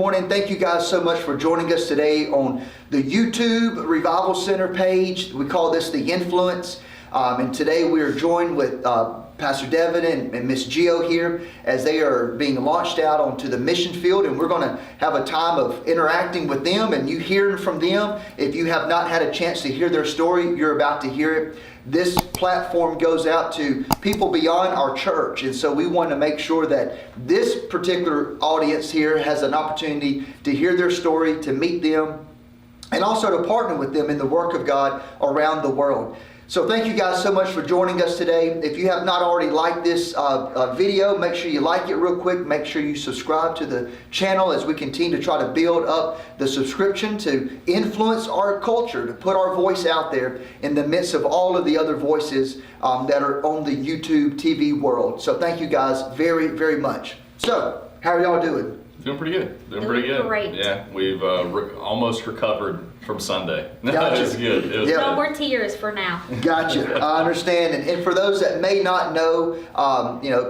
morning. Thank you guys so much for joining us today on the YouTube Revival Center page. We call this the Influence. And today we are joined with Pastor Devin and Miss Gio here as they are being launched out onto the mission field, and we're going to have a time of interacting with them and you hearing from them. If you have not had a chance to hear their story, you're about to hear it. This platform goes out to people beyond our church, and so we want to make sure that this particular audience here has an opportunity to hear their story, to meet them, and also to partner with them in the work of God around the world. So thank you guys so much for joining us today. If you have not already liked this video, make sure you like it real quick. Make sure you subscribe to the channel as we continue to try to build up the subscription to influence our culture, to put our voice out there in the midst of all of the other voices that are on the YouTube TV world. So thank you guys very, very much. So, how are y'all doing? Doing pretty good. Doing pretty good. Great. Yeah, we've almost recovered from Sunday. Gotcha. It was good. It was Yeah. No good. more tears for now. Gotcha. I understand. And for those that may not know,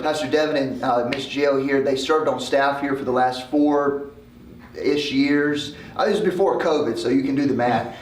Pastor Devin and Miss Gio here, they served on staff here for the last 4-ish years. This was before COVID, so you can do the math.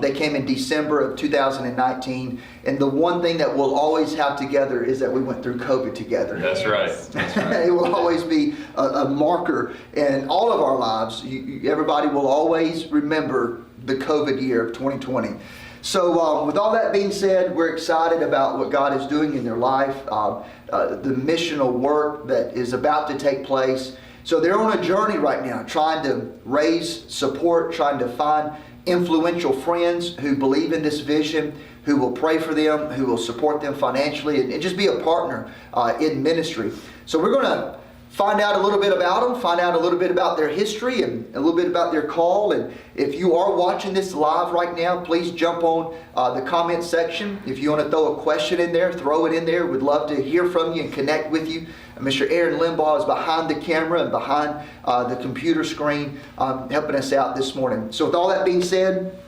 They came in December of 2019. And the one thing that we'll always have together is that we went through COVID together. That's right. That's right. It will always be a marker in all of our lives. Everybody will always remember the COVID year of 2020. So with all that being said, we're excited about what God is doing in their life, the missional work that is about to take place. So they're on a journey right now, trying to raise support, trying to find influential friends who believe in this vision, who will pray for them, who will support them financially, and just be a partner in ministry. So we're going to find out a little bit about them, find out a little bit about their history and a little bit about their call. And if you are watching this live right now, please jump on the comment section. If you want to throw a question in there, throw it in there. We'd love to hear from you and connect with you. Mr. Aaron Limbaugh is behind the camera and behind the computer screen helping us out this morning. So with all that being said,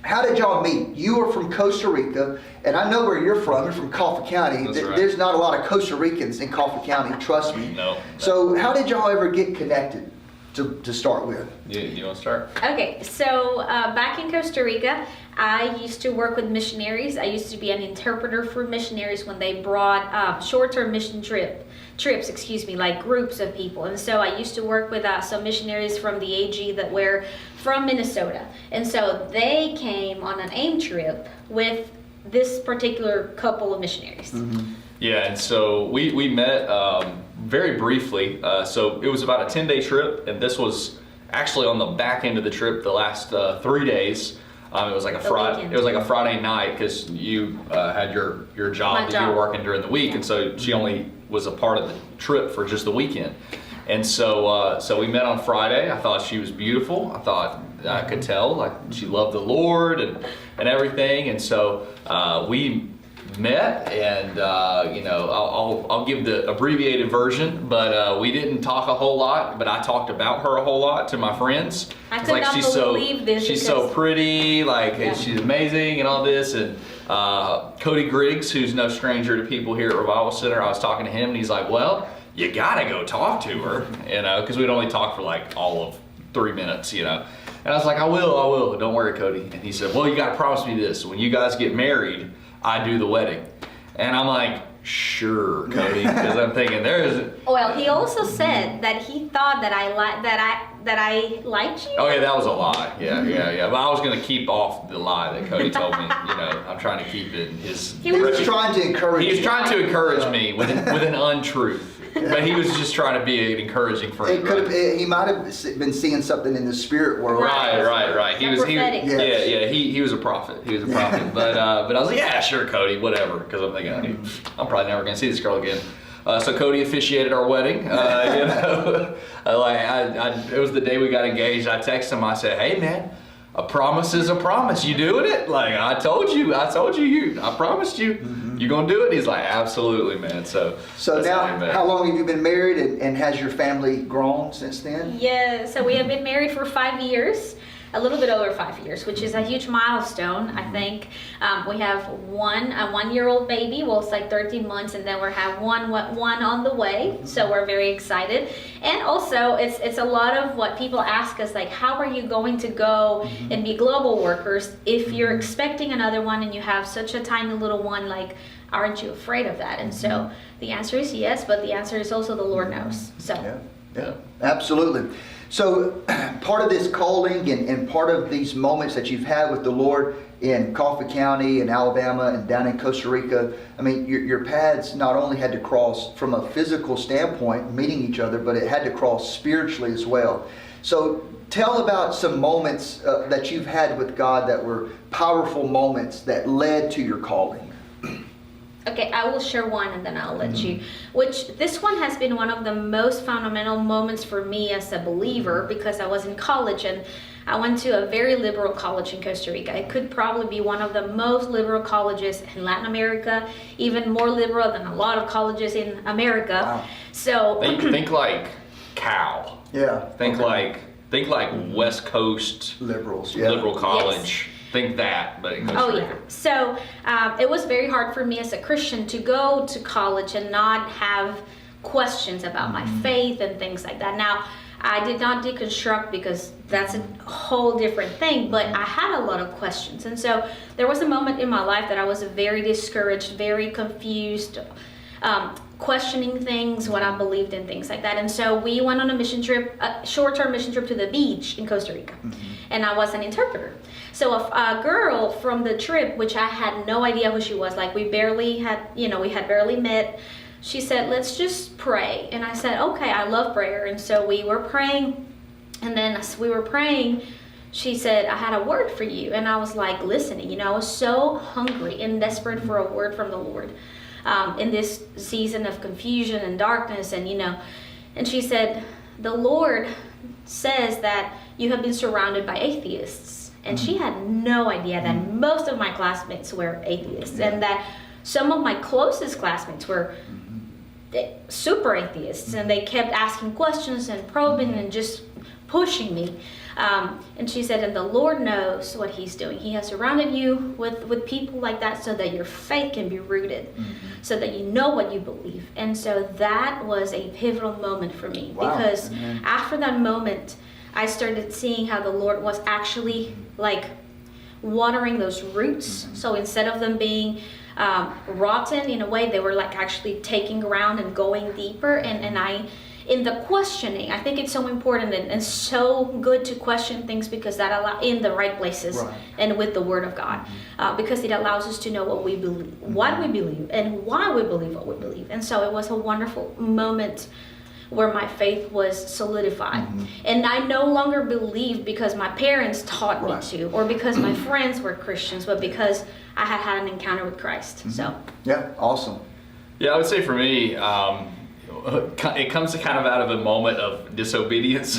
how did y'all meet? You are from Costa Rica, and I know where you're from. You're from Coffee County. That's right. There's not a lot of Costa Ricans in Coffee County, trust me. No. So how did y'all ever get connected to start with? You want to start? Okay, so back in Costa Rica, I used to work with missionaries. I used to be an interpreter for missionaries when they brought short-term mission trips, like groups of people. And so I used to work with some missionaries from the AG that were from Minnesota. And so they came on an AIM trip with this particular couple of missionaries. Mm-hmm. Yeah, and so we met very briefly. So it was about a 10-day trip, and this was actually on the back end of the trip, the last 3 days. It was like a Friday. It was like a Friday night because you had your job that you were working during the week, and so she only was a part of the trip for just the weekend. And so we met on Friday. I thought she was beautiful. I thought I could tell like she loved the Lord and everything. And so we met, and I'll give the abbreviated version, but we didn't talk a whole lot, but I talked about her a whole lot to my friends. I could not believe this. She's so pretty, she's amazing and all this. And Cody Griggs, who's no stranger to people here at Revival Center, I was talking to him, and he's like, well, you gotta go talk to her, because we'd only talk for like all of 3 minutes, And I was like, I will, don't worry, Cody. And he said, well, you gotta promise me this, when you guys get married, I do the wedding. And I'm like, sure, Cody, because I'm thinking Well, he also said that he thought that I liked you. Oh yeah, that was a lie. Yeah. But I was gonna keep off the lie that Cody told me. I'm trying to keep it in his. He was trying to encourage. He was trying to encourage me with an untruth. But he was just trying to be an encourage friend. He might have been seeing something in the spirit world. Right. He was prophetic. He was a prophet. But I was like, yeah, sure, Cody, whatever. Because I'm thinking, I'm probably never gonna see this girl again. So Cody officiated our wedding. It was the day we got engaged. I texted him. I said, hey man, a promise is a promise. You doing it? Like I told you. I promised you. Mm-hmm. You gonna do it? He's like, absolutely, man. So now, how long have you been married, and has your family grown since then? Yeah. So we have been married for 5 years. a little bit over 5 years, which is a huge milestone, I think. We have a 1-year-old baby. Well, it's like 13 months, and then we have one on the way. So we're very excited. And also, it's a lot of what people ask us, like, how are you going to go and be global workers if you're expecting another one and you have such a tiny little one? Like, aren't you afraid of that? And so the answer is yes, but the answer is also the Lord knows. So yeah, absolutely. So part of this calling and part of these moments that you've had with the Lord in Coffee County and Alabama and down in Costa Rica, I mean, your paths not only had to cross from a physical standpoint, meeting each other, but it had to cross spiritually as well. So tell about some moments that you've had with God that were powerful moments that led to your calling. Okay, I will share one and then I'll let you. Which this one has been one of the most fundamental moments for me as a believer, because I was in college and I went to a very liberal college in Costa Rica. It could probably be one of the most liberal colleges in Latin America, even more liberal than a lot of colleges in America. Wow. So Think like Cal. Yeah. Think like West Coast Liberals. liberal college. Think that, but in Costa Rica. yeah. So it was very hard for me as a Christian to go to college and not have questions about my faith and things like that. Now, I did not deconstruct because that's a whole different thing, but I had a lot of questions. And so there was a moment in my life that I was very discouraged, very confused, questioning things, what I believed in, things like that. And so we went on a mission trip, a short-term mission trip to the beach in Costa Rica. And I was an interpreter. So a girl from the trip, which I had no idea who she was, like we had barely met. She said, let's just pray. And I said, okay, I love prayer. And so we were praying. And then as we were praying, she said, I had a word for you. And I was like listening. I was so hungry and desperate for a word from the Lord in this season of confusion and darkness. And, and she said, the Lord says that you have been surrounded by atheists. And she had no idea that most of my classmates were atheists and that some of my closest classmates were super atheists, and they kept asking questions and probing and just pushing me. And she said, and the Lord knows what He's doing. He has surrounded you with people like that so that your faith can be rooted, so that you know what you believe. And so that was a pivotal moment for me. Wow. Because after that moment, I started seeing how the Lord was actually like watering those roots. So instead of them being rotten in a way, they were like actually taking ground and going deeper. And I, in the questioning, I think it's so important and so good to question things, because that allows in the right places and with the Word of God, because it allows us to know what we believe, what we believe, and why we believe what we believe. And so it was a wonderful moment where my faith was solidified. And I no longer believed because my parents taught me to, or because my friends were Christians, but because I had had an encounter with Christ. So yeah, awesome. Yeah, I would say for me, it comes kind of out of a moment of disobedience,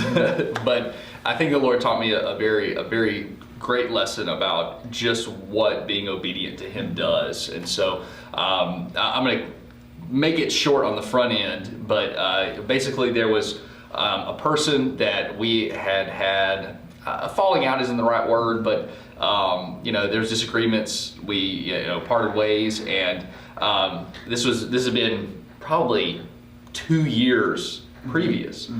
but I think the Lord taught me a very great lesson about just what being obedient to Him does. And so I'm going to make it short on the front end, but basically there was a person that we had falling out isn't the right word, but there's disagreements. We parted ways, and this had been probably 2 years previous.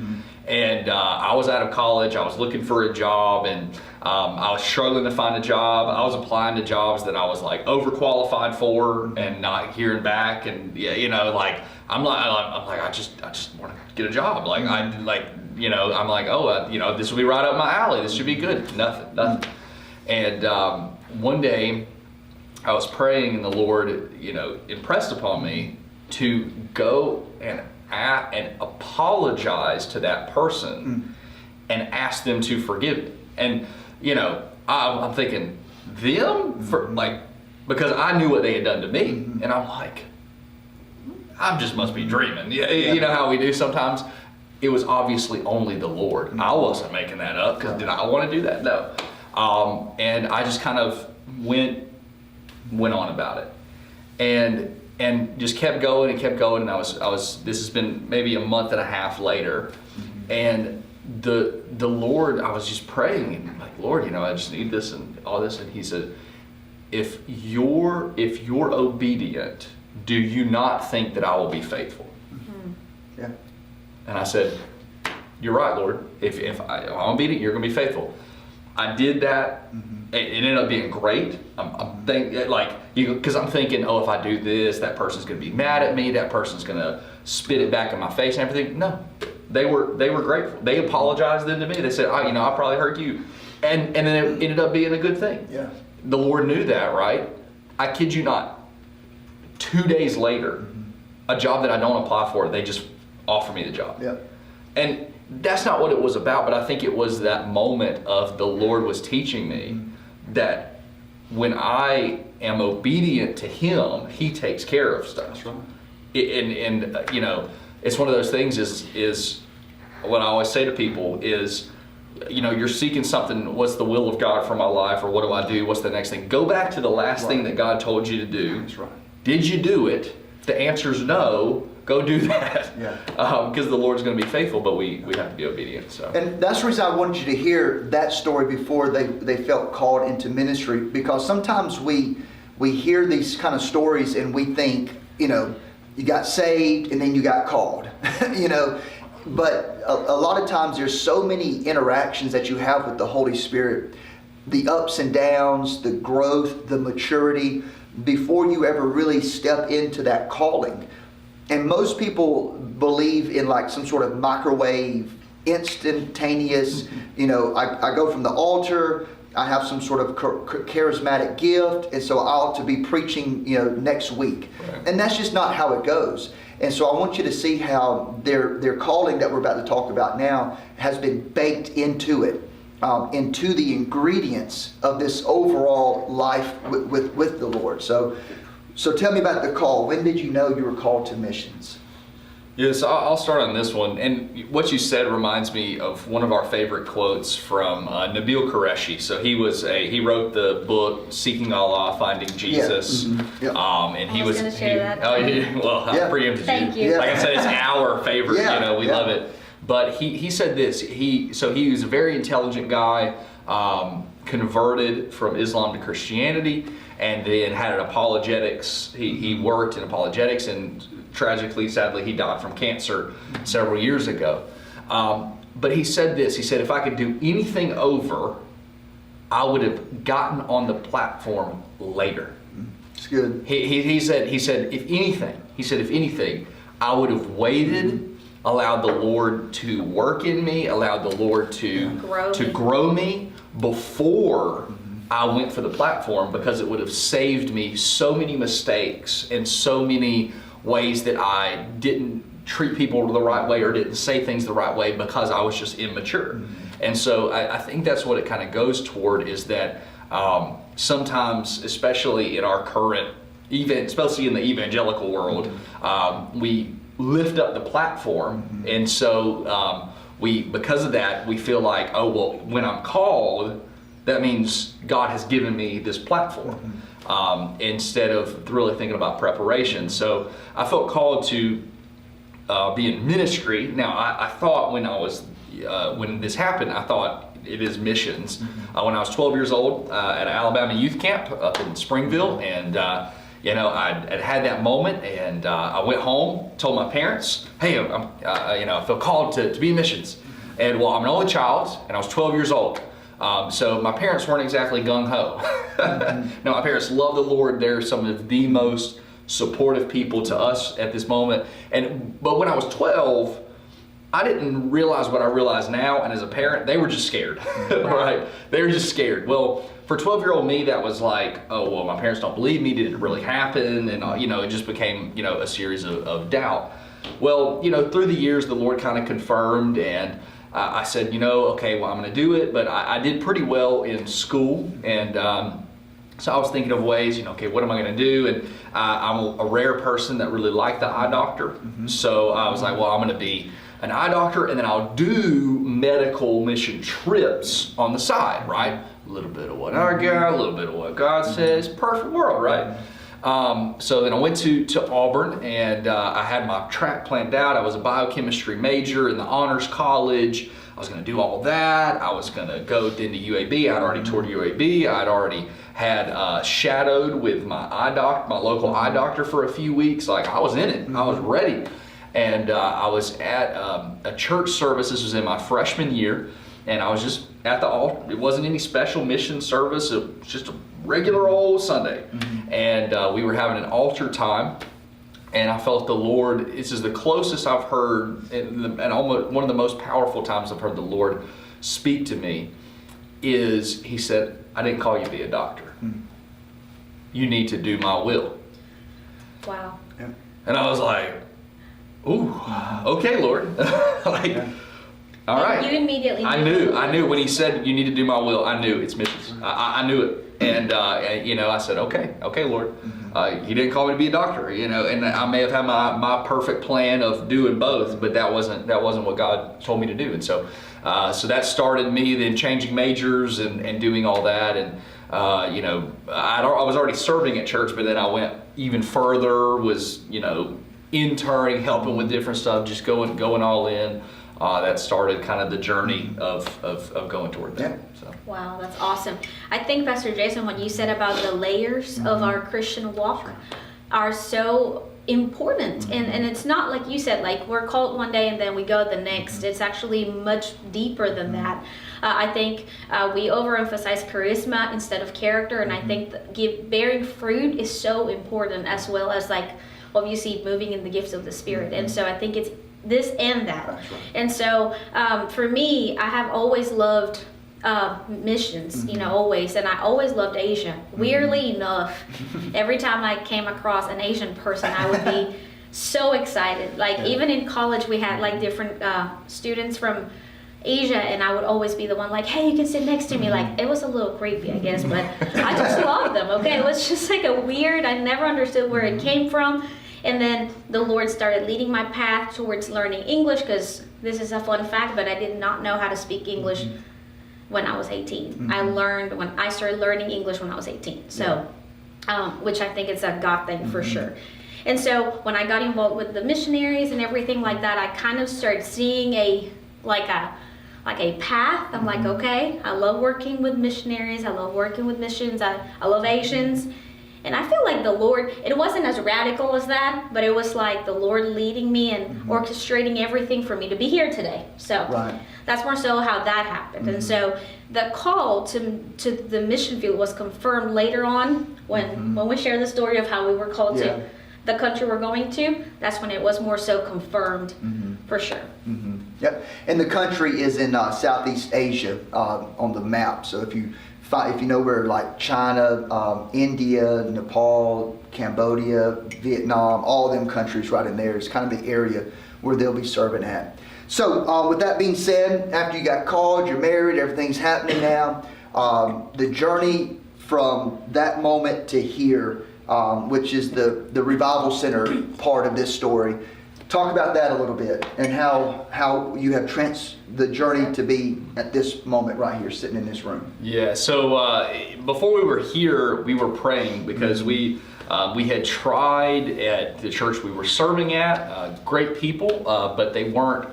And I was out of college. I was looking for a job, and I was struggling to find a job. I was applying to jobs that I was like overqualified for and not hearing back. And I'm like I just want to get a job. Like I'm like this will be right up my alley. This should be good. Nothing. And one day I was praying, and the Lord impressed upon me to go and apologize to that person and ask them to forgive me. And I'm thinking them for because I knew what they had done to me, and I'm like, I just must be dreaming. You know how we do sometimes. It was obviously only the Lord. I wasn't making that up, because did I want to do that? No. And I just kind of went on about it, and just kept going. And I was this has been maybe a month and a half later, and the Lord, I was just praying and like, Lord, I just need this and all this. And he said, if you're obedient, do you not think that I will be faithful? Yeah. And I said, you're right, Lord. If I'm obedient, you're going to be faithful. I did that. It ended up being great. I'm thinking, because I'm thinking, if I do this, that person's going to be mad at me. That person's going to spit it back in my face and everything. No, they were grateful. They apologized then to me. They said, I probably hurt you, and then it ended up being a good thing. Yeah. The Lord knew that, right? I kid you not. 2 days later, a job that I don't apply for, they just offer me the job. Yeah. And that's not what it was about, but I think it was that moment of the Lord was teaching me that when I am obedient to Him, He takes care of stuff. That's right. And it's one of those things is what I always say to people is, you're seeking something, what's the will of God for my life, or what do I do, what's the next thing? Go back to the last thing that God told you to do. That's right. Did you do it? If the answer is no, go do that. Yeah. Because the Lord's going to be faithful, but we have to be obedient. So. And that's the reason I wanted you to hear that story before they felt called into ministry, because sometimes we hear these kind of stories and we think, you got saved and then you got called, But a lot of times there's so many interactions that you have with the Holy Spirit, the ups and downs, the growth, the maturity, before you ever really step into that calling. And most people believe in like some sort of microwave, instantaneous, I go from the altar, I have some sort of charismatic gift, and so I ought to be preaching, next week. Right. And that's just not how it goes. And so I want you to see how their calling that we're about to talk about now has been baked into it, into the ingredients of this overall life with the Lord. So tell me about the call. When did you know you were called to missions? Yes, I'll start on this one. And what you said reminds me of one of our favorite quotes from Nabil Qureshi. So he wrote the book Seeking Allah, Finding Jesus. Yeah. Mm-hmm. Yeah. And he I was going to share that. Oh, well, I preempted you. Thank you. Like I said, it's our favorite. Yeah. We love it. But he said this. He was a very intelligent guy, converted from Islam to Christianity, and then had an apologetics. He worked in apologetics, and tragically, sadly, he died from cancer several years ago. But he said this. He said, if I could do anything over, I would have gotten on the platform later. It's good. He said, if anything, I would have waited, allowed the Lord to work in me, allowed the Lord to grow me before I went for the platform, because it would have saved me so many mistakes and so many ways that I didn't treat people the right way or didn't say things the right way because I was just immature. And so I think that's what it kind of goes toward, is that sometimes, especially in our current, especially in the evangelical world, we lift up the platform, and so because of that, we feel like, oh well, when I'm called, that means God has given me this platform, instead of really thinking about preparation. So I felt called to be in ministry. Now I thought when this happened, I thought it is missions. When I was 12 years old at an Alabama youth camp up in Springville, and I had that moment, and I went home, told my parents, hey, I feel called to be in missions. And well, I'm an only child, and I was 12 years old. So my parents weren't exactly gung-ho. No, my parents love the Lord. They're some of the most supportive people to us at this moment. But when I was 12, I didn't realize what I realize now, and as a parent, they were just scared, right? They were just scared. Well, for 12-year-old me, that was like, oh, well, my parents don't believe me. Did it really happen? And, it just became, a series of doubt. Well, through the years, the Lord kind of confirmed, and I said, okay, well, I'm going to do it. But I did pretty well in school, and so I was thinking of ways, okay, what am I going to do? And I'm a rare person that really liked the eye doctor. So I was like, well, I'm going to be an eye doctor, and then I'll do medical mission trips on the side, right? A little bit of what I got, a little bit of what God says. Perfect world, right? So then I went to Auburn, and I had my track planned out. I was a biochemistry major in the honors college. to do all that. I was going to go into UAB. I'd already toured UAB. I'd already had shadowed with my local eye doctor for a few weeks. Like, I was in it. I was ready. And I was at a church service. This was in my freshman year. And I was just at the altar. It wasn't any special mission service. It was just a regular old Sunday. And we were having an altar time. And I felt the Lord, this is the closest I've heard, and almost one of the most powerful times I've heard the Lord speak to me, is He said, I didn't call you to be a doctor. You need to do my will. Wow. Yeah. And I was like, ooh, okay, Lord. Like, all right. You immediately knew. I knew when He said you need to do my will. I knew it's missions. I knew it. And I said, okay, Lord. He didn't call me to be a doctor, and I may have had my perfect plan of doing both, but that wasn't what God told me to do. And so that started me then changing majors and doing all that. And I was already serving at church, but then I went even further. Was interning, helping with different stuff, just going all in. That started kind of the journey of going toward that. So. Wow, that's awesome. I think, Pastor Jason, what you said about the layers of our Christian walk are so important. And it's not like you said, like we're called one day and then we go the next. It's actually much deeper than that. I think we overemphasize charisma instead of character, and I think bearing fruit is so important, as well as like obviously moving in the gifts of the Spirit. And so I think it's this and that. Right. And so for me, I have always loved missions, always, and I always loved Asia. Weirdly enough, every time I came across an Asian person, I would be so excited. Like even in college, we had like different students from Asia, and I would always be the one like, hey, you can sit next to me. Like, it was a little creepy, I guess, but I just loved them. Okay, it was just like a weird, I never understood where it came from. And then the Lord started leading my path towards learning English, because this is a fun fact, but I did not know how to speak English when I was 18. I started learning English when I was 18. So, which I think is a God thing for sure. And so when I got involved with the missionaries and everything like that, I kind of started seeing a path. I'm like, okay, I love working with missionaries. I love working with missions. I love Asians. And I feel like the Lord, it wasn't as radical as that, but it was like the Lord leading me and orchestrating everything for me to be here today. So that's more so how that happened. And so the call to the mission field was confirmed later on when we share the story of how we were called to the country we're going to. That's when it was more so confirmed for sure. Yep. And the country is in Southeast Asia on the map. So if you know where like China, India, Nepal, Cambodia, Vietnam, all of them countries right in there is kind of the area where they'll be serving at. So with that being said, after you got called, you're married, everything's happening now. The journey from that moment to here, which is the Revival Center part of this story. Talk about that a little bit, and how you have the journey to be at this moment right here, sitting in this room. Yeah. So before we were here, we were praying because we had tried at the church we were serving at. Great people, but they weren't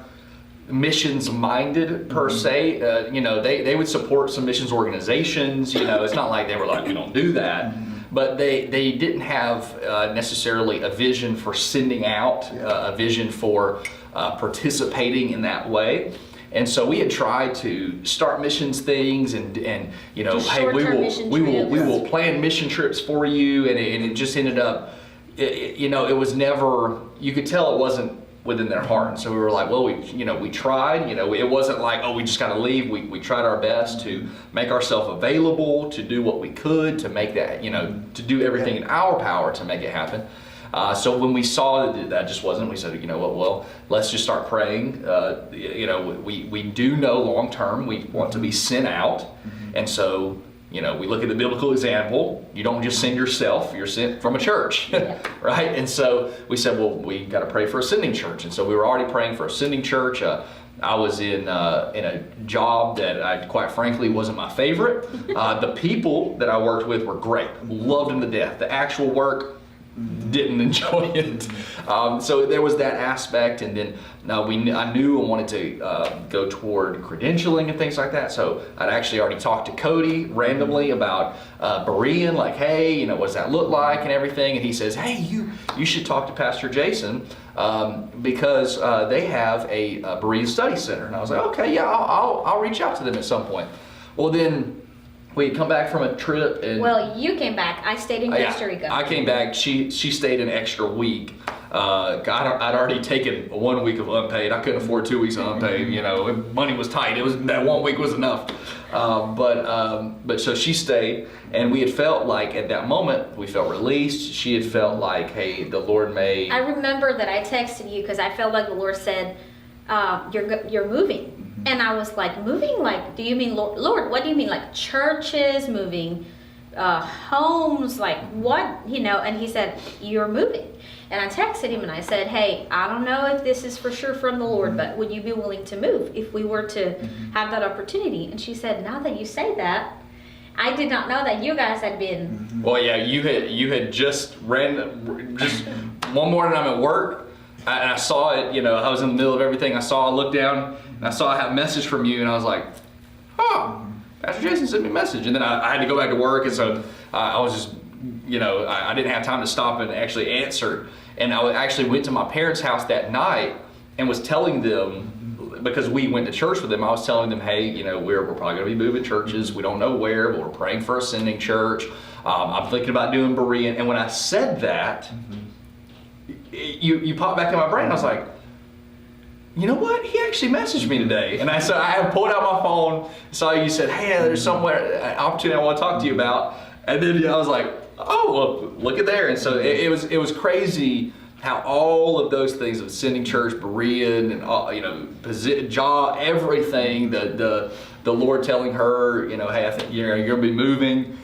missions minded per se. They would support some missions organizations. It's not like they were like, we don't do that. But they didn't have necessarily a vision for sending out, a vision for participating in that way. And so we had tried to start missions things and hey, we will plan mission trips for you, and it just ended up, it was never, you could tell it wasn't within their heart. And so we were like, well, we tried, it wasn't like, oh, we just got to leave. We tried our best to make ourselves available, to do what we could, to make that, to do everything in our power to make it happen. So when we saw that just wasn't, we said, well, let's just start praying. We do know long term we want to be sent out. And so, we look at the biblical example. You don't just send yourself, you're sent from a church, right? And so we said, well, we got to pray for a sending church. And so we were already praying for a sending church. I was in a job that I, quite frankly, wasn't my favorite. The people that I worked with were great. Loved them to death. The actual work, didn't enjoy it. So there was that aspect, and then I knew I wanted to go toward credentialing and things like that. So I'd actually already talked to Cody randomly about Berean, like, hey, what does that look like and everything. And he says, hey, you should talk to Pastor Jason because they have a Berean study center. And I was like, okay, yeah, I'll reach out to them at some point. Well, then we come back from a trip, and well, you came back. I stayed in Costa Rica. I came back. She stayed an extra week. I'd already taken 1 week of unpaid. I couldn't afford 2 weeks of unpaid. Money was tight. It was that 1 week was enough. But so she stayed, and we had felt like at that moment we felt released. She had felt like, hey, the Lord may. I remember that I texted you because I felt like the Lord said, "You're moving." And I was like, moving? Like, do you mean, Lord, what do you mean? Like churches, moving homes, like what? And he said, you're moving. And I texted him and I said, hey, I don't know if this is for sure from the Lord, but would you be willing to move if we were to have that opportunity? And she said, now that you say that, I did not know that you guys had been. Well, yeah, you had just one morning I'm at work, and I saw it, I was in the middle of everything. I looked down, and I saw I had a message from you, and I was like, oh, Pastor Jason sent me a message. And then I had to go back to work, and so I was just, I didn't have time to stop and actually answer. And I actually went to my parents' house that night and was telling them, because we went to church with them, I was telling them, hey, we're probably going to be moving churches. We don't know where, but we're praying for a sending church. I'm thinking about doing Berean. And when I said that, you popped back in my brain. I was like, you know what? He actually messaged me today. And I pulled out my phone, saw you said, hey, there's an opportunity I want to talk to you about. And then I was like, oh, well, look at there. And so it was crazy how all of those things of sending church, Berean, and job, everything, the Lord telling her, hey, I think you're going to be moving,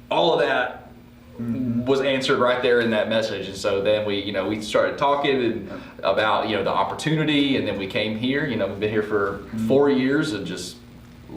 all of that was answered right there in that message. And so then we started talking about the opportunity, and then we came here. We've been here for 4 years and just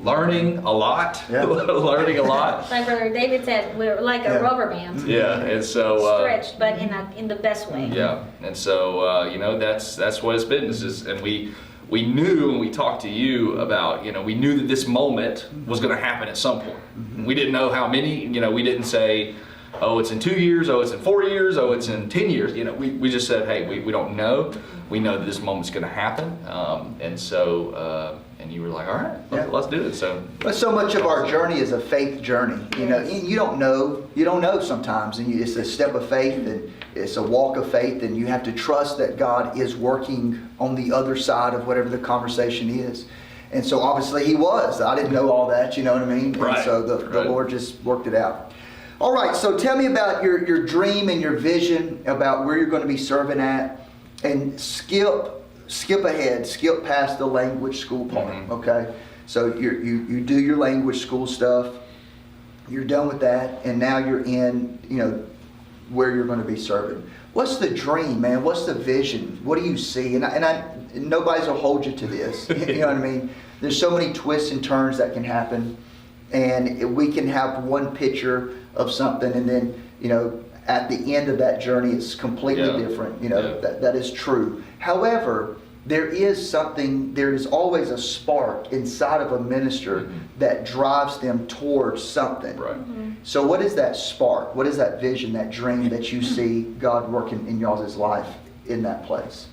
learning a lot. Learning a lot. Like Brother David said, we're like a rubber band. Yeah, and so stretched, but in the best way. Yeah, and so that's what it's been. And we knew when we talked to you about, we knew that this moment was going to happen at some point. We didn't know how many. We didn't say, oh, it's in 2 years, oh, it's in 4 years, oh, it's in 10 years. We just said, hey, we don't know. We know that this moment's going to happen. And so, and you were like, all right, let's do it. So much of our journey is a faith journey. And you don't know sometimes. And it's a step of faith, and it's a walk of faith, and you have to trust that God is working on the other side of whatever the conversation is. And so obviously He was. I didn't know all that, you know what I mean? Right. And so the Lord just worked it out. All right, so tell me about your dream and your vision about where you're going to be serving at, and skip ahead, skip past the language school part, okay? So you do your language school stuff, you're done with that, and now you're in, where you're going to be serving. What's the dream, man? What's the vision? What do you see? And nobody's will hold you to this, you know what I mean? There's so many twists and turns that can happen, and we can have one picture of something, and then at the end of that journey it's completely different. That is true. However, there is always a spark inside of a minister that drives them towards something. Right. So what is that spark? What is that vision, that dream that you see God working in y'all's life in that place?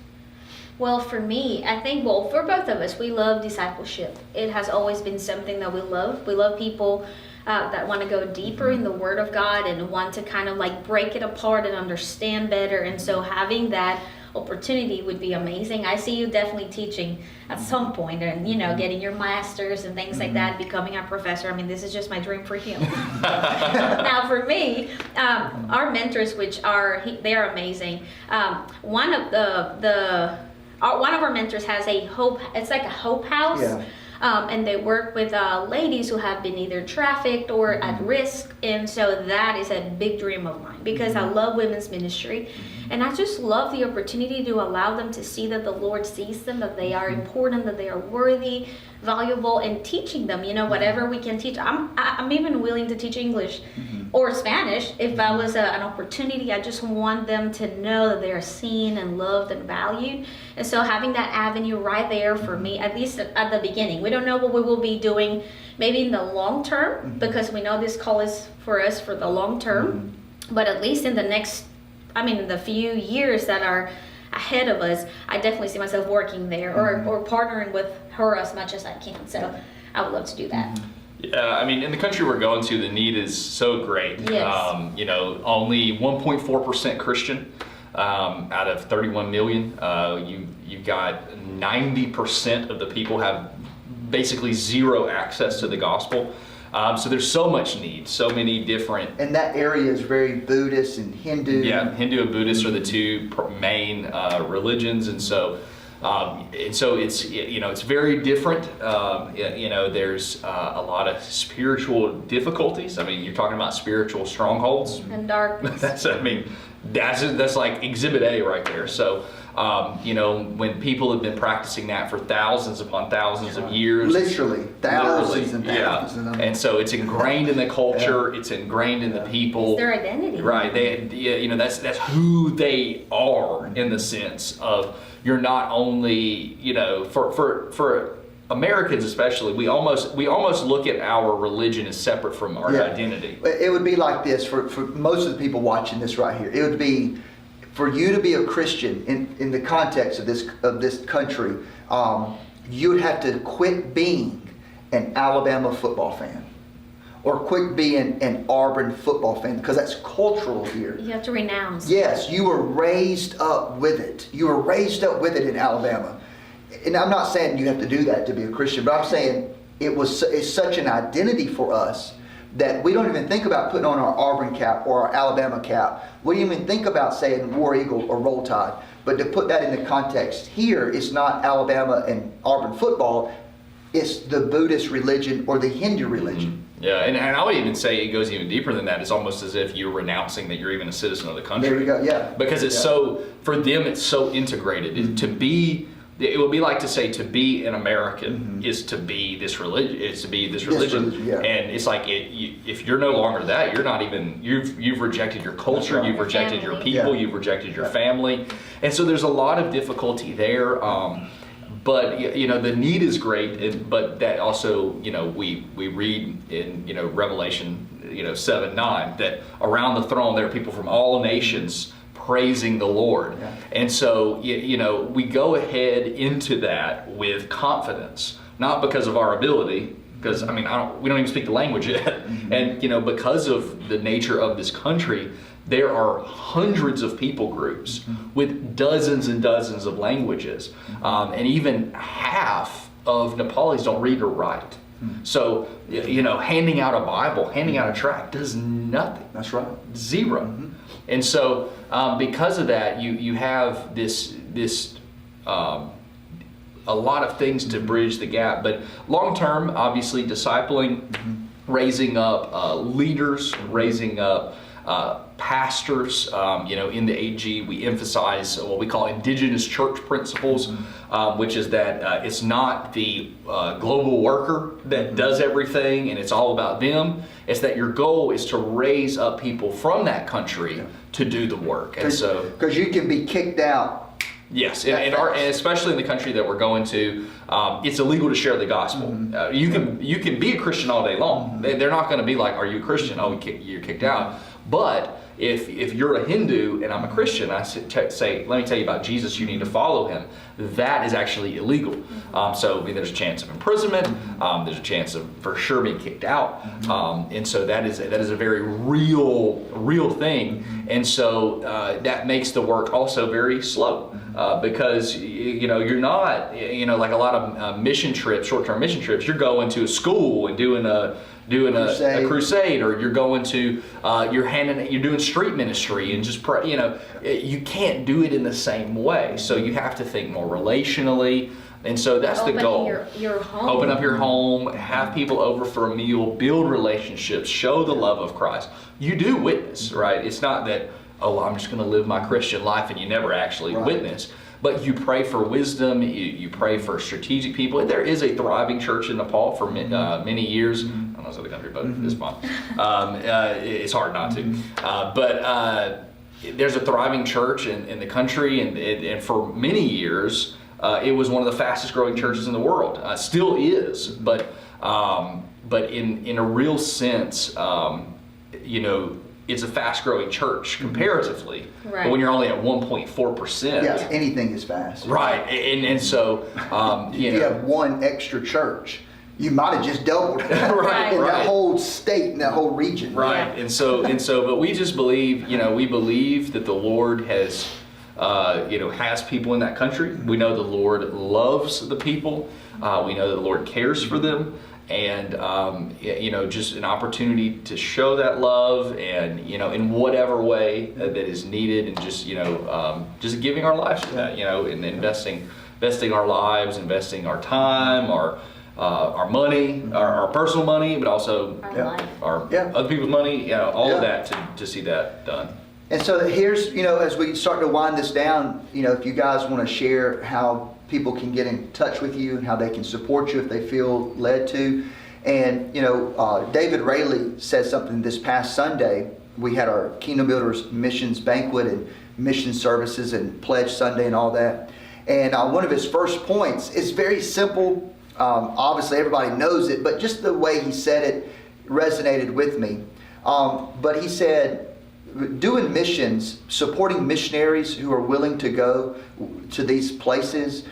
Well, for me, I think, for both of us, we love discipleship. It has always been something that we love. We love people that want to go deeper in the Word of God and want to kind of like break it apart and understand better. And so having that opportunity would be amazing. I see you definitely teaching at some point, and getting your masters and things like that, becoming a professor. I mean, this is just my dream for him. Now for me, our mentors, they are amazing. One of our mentors has it's like a hope house. Yeah. And they work with ladies who have been either trafficked or at risk. And so that is a big dream of mine, because I love women's ministry. And I just love the opportunity to allow them to see that the Lord sees them, that they are important, that they are worthy, valuable, and teaching them, whatever we can teach. I'm even willing to teach English or Spanish if that was an opportunity. I just want them to know that they are seen and loved and valued. And so having that avenue right there for me, at least at the beginning. We don't know what we will be doing maybe in the long term, because we know this call is for us for the long term. But at least in the few years that are ahead of us, I definitely see myself working there or partnering with her as much as I can. So I would love to do that. Yeah, in the country we're going to, the need is so great. Yes. Only 1.4% Christian out of 31 million. You've got 90% of the people have basically zero access to the gospel. So there's so much need, so many different. And that area is very Buddhist and Hindu. Yeah, Hindu and Buddhist are the two main religions, and so it's very different. There's a lot of spiritual difficulties. You're talking about spiritual strongholds And darkness. that's like Exhibit A right there. So. When people have been practicing that for thousands upon thousands of years. Literally, thousands and thousands. Yeah. And so it's ingrained in the culture, it's ingrained in the people. It's their identity. Right. That's who they are, in the sense of, you're not only, for Americans especially, we almost look at our religion as separate from our identity. It would be like this for most of the people watching this right here. It would be, for you to be a Christian in the context of this country, you would have to quit being an Alabama football fan, or quit being an Auburn football fan, because that's cultural here. You have to renounce. Yes, you were raised up with it. You were raised up with it in Alabama. And I'm not saying you have to do that to be a Christian, but I'm saying it's such an identity for us that we don't even think about putting on our Auburn cap or our Alabama cap. We don't even think about saying War Eagle or Roll Tide. But to put that in the context here, it's not Alabama and Auburn football, it's the Buddhist religion or the Hindu religion. Yeah, and I would even say it goes even deeper than that. It's almost as if you're renouncing that you're even a citizen of the country. There you go, yeah. Because it's for them, it's so integrated. It would be like to say, to be an American is to be this religion. And it's like, if you're no longer that, you're not even. You've rejected your culture. Right. You've rejected your people. You've rejected your family. And so there's a lot of difficulty there. But the need is great. But that also, we read in Revelation 7:9 that around the throne there are people from all nations praising the Lord. Yeah. And so, we go ahead into that with confidence, not because of our ability, because, we don't even speak the language yet. And, because of the nature of this country, there are hundreds of people groups with dozens and dozens of languages. And even half of Nepalis don't read or write. So, handing out a Bible, handing out a tract does nothing. That's right. Zero. And so, because of that, you have this a lot of things to bridge the gap. But long term, obviously, discipling, raising up leaders, raising up pastors. In the AG, we emphasize what we call indigenous church principles, which is that it's not the global worker that does everything and it's all about them. It's that your goal is to raise up people from that country to do the work. And so, because you can be kicked out. Yes, and especially in the country that we're going to, it's illegal to share the gospel. You can be a Christian all day long. They're not going to be like, "Are you a Christian?" "Oh, you're kicked out." But if you're a Hindu and I'm a Christian, I say, "Let me tell you about Jesus. You need to follow him." That is actually illegal. So there's a chance of imprisonment. There's a chance of for sure being kicked out. And so that is a very real thing. And so that makes the work also very slow because you're not like a lot of mission trips, short-term mission trips. You're going to a school and doing a crusade, or you're going to you're doing street ministry and just pray. You can't do it in the same way. So you have to think more relationally. And so that's the goal. Your home. Open up your home, have people over for a meal, build relationships, show the love of Christ. You do witness, right? It's not that oh, I'm just going to live my Christian life, and you never actually witness. But you pray for wisdom, you pray for strategic people. And there is a thriving church in Nepal for many years. I don't know if it's other country, but it's fine. It's hard not to. But there's a thriving church in the country, and for many years, it was one of the fastest growing churches in the world. Still is, but in a real sense, it's a fast-growing church comparatively. Right. But when you're only at 1.4%, Yes, anything is fast. right? And so, If you have one extra church, you might have just doubled Right, in right. that whole state, in that whole region. right. Yeah. And so, but we just believe, we believe that the Lord has, has people in that country. We know the Lord loves the people. We know that the Lord cares for them. And, just an opportunity to show that love and, in whatever way that is needed, and just giving our lives to that, and investing our lives, investing our time, our money, our personal money, but also our other people's money, all of that to see that done. And so here's, as we start to wind this down, if you guys want to share how people can get in touch with you and how they can support you if they feel led to. And, David Rayleigh said something this past Sunday. We had our Kingdom Builders missions banquet and mission services and Pledge Sunday and all that. And one of his first points is very simple. Obviously, everybody knows it, but just the way he said it resonated with me. But he said, doing missions, supporting missionaries who are willing to go to these places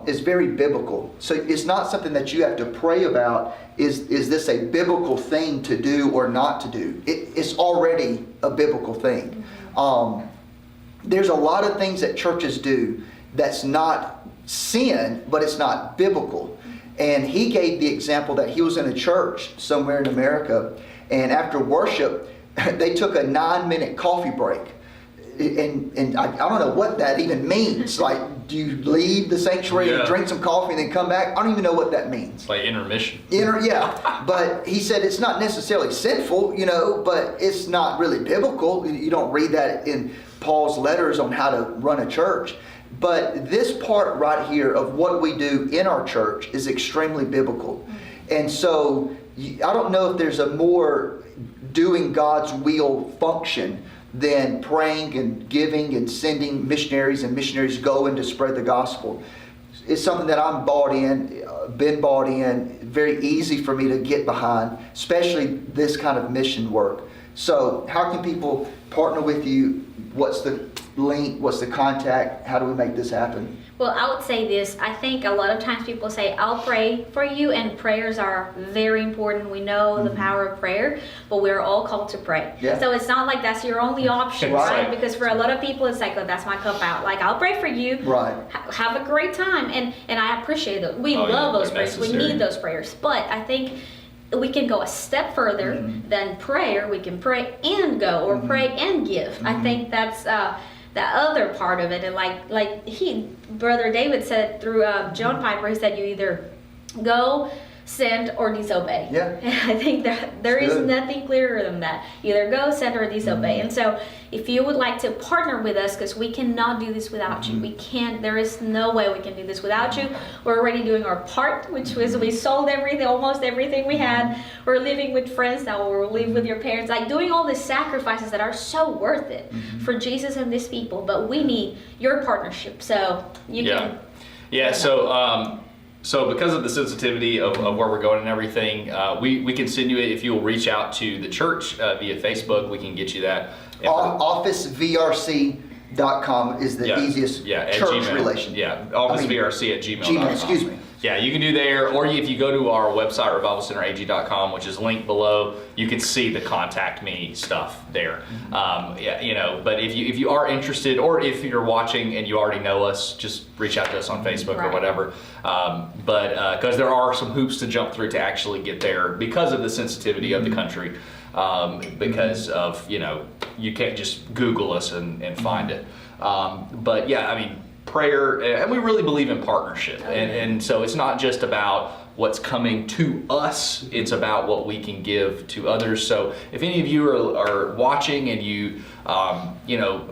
is very biblical. So it's not something that you have to pray about. Is this a biblical thing to do or not to do? It's already a biblical thing. There's a lot of things that churches do that's not sin, but it's not biblical. And he gave the example that he was in a church somewhere in America, and after worship, they took a 9-minute coffee break. And I don't know what that even means. Like, do you leave the sanctuary and drink some coffee and then come back? I don't even know what that means. It's like intermission. But he said it's not necessarily sinful, but it's not really biblical. You don't read that in Paul's letters on how to run a church. But this part right here of what we do in our church is extremely biblical. And so I don't know if there's a more doing God's will function than praying and giving and sending missionaries, and missionaries going to spread the gospel. It's something that I'm bought in, been bought in, very easy for me to get behind, especially this kind of mission work. So how can people partner with you? What's the link? What's the contact? How do we make this happen? Well, I would say this. I think a lot of times people say, I'll pray for you, and prayers are very important. We know the power of prayer, but we're all called to pray. Yeah. So it's not like that's your only option, right? Because for a lot of people, it's like, oh, that's my cup out. Like, I'll pray for you. Right. Have a great time. And I appreciate it. We love those prayers. We need those prayers. But I think we can go a step further than prayer. We can pray and go, or pray and give. I think that's the other part of it. And like Brother David said through John Piper, he said you either go, send, or disobey. Yeah. And I think that there is nothing clearer than that. Either go, send, or disobey. And so if you would like to partner with us, because we cannot do this without you. We can't, there is no way we can do this without you. We're already doing our part, which was we sold everything, almost everything we had. We're living with friends now, we'll live with your parents. Like, doing all the sacrifices that are so worth it for Jesus and these people. But we need your partnership. So you can. Yeah, so because of the sensitivity of where we're going and everything, we can send you it. If you'll reach out to the church via Facebook, we can get you that. OfficeVRC.com is the easiest church relation. Yeah, OfficeVRC@gmail.com. Excuse me. Yeah, you can do there, or if you go to our website, revivalcenterag.com, which is linked below, you can see the contact me stuff there. But if you are interested, or if you're watching and you already know us, just reach out to us on Facebook or whatever. But because there are some hoops to jump through to actually get there because of the sensitivity of the country. Because of, you can't just Google us and find it. But yeah, I mean, prayer, and we really believe in partnership. And so it's not just about what's coming to us. It's about what we can give to others. So if any of you are watching and you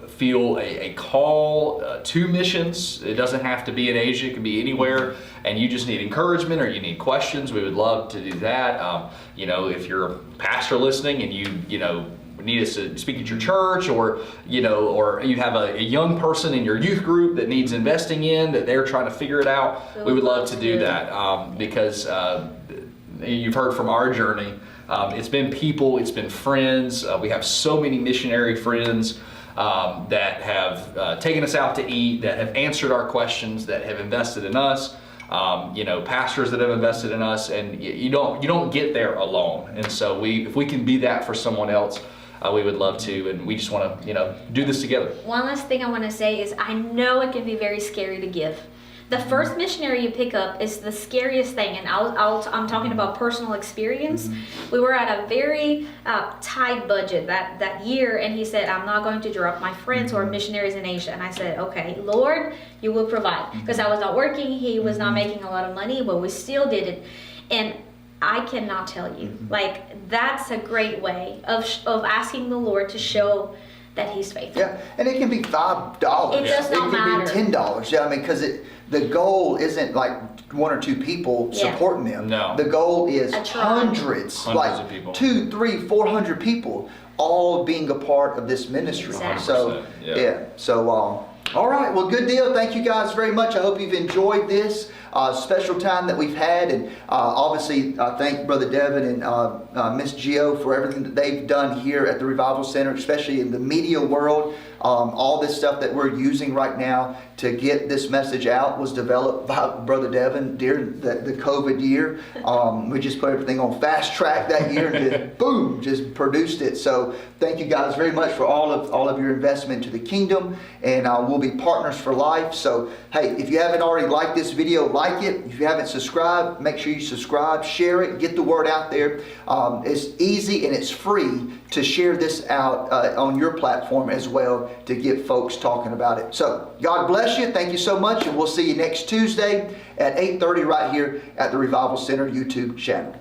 feel a call to missions, it doesn't have to be in Asia, it can be anywhere, and you just need encouragement or you need questions, we would love to do that. If you're a pastor listening and you need us to speak at your church, or you have a young person in your youth group that needs investing in, that they're trying to figure it out, we would love to do that, because you've heard from our journey. It's been people, it's been friends. We have so many missionary friends that have taken us out to eat, that have answered our questions, that have invested in us. Pastors that have invested in us, and you don't get there alone. And so if we can be that for someone else, we would love to, and we just want to do this together. One last thing I want to say is, I know it can be very scary to give. The first missionary you pick up is the scariest thing, and I'm talking about personal experience. We were at a very tight budget that year, and he said, I'm not going to drop my friends who are missionaries in Asia. And I said, okay, Lord, you will provide. Because I was not working, he was not making a lot of money, but we still did it. And I cannot tell you, that's a great way of asking the Lord to show that He's faithful. Yeah, and it can be $5. It does not matter. It can be $10. Yeah, because the goal isn't like one or two people supporting them. No. The goal is hundreds like of people. 200, 300, 400 people all being a part of this ministry. Exactly. So all right, well, good deal. Thank you guys very much. I hope you've enjoyed this special time that we've had, and obviously thank Brother Devin and Miss Gio for everything that they've done here at the Revival Center, especially in the media world. All this stuff that we're using right now to get this message out was developed by Brother Devin during the COVID year. We just put everything on fast track that year and just boom, just produced it. So thank you guys very much for all of your investment into the kingdom, and we'll be partners for life. So hey, if you haven't already liked this video, like it. If you haven't subscribed, make sure you subscribe, share it, get the word out there. It's easy and it's free to share this out on your platform as well, to get folks talking about it. So God bless you. Thank you so much, and we'll see you next Tuesday at 8:30 right here at the Revival Center YouTube channel.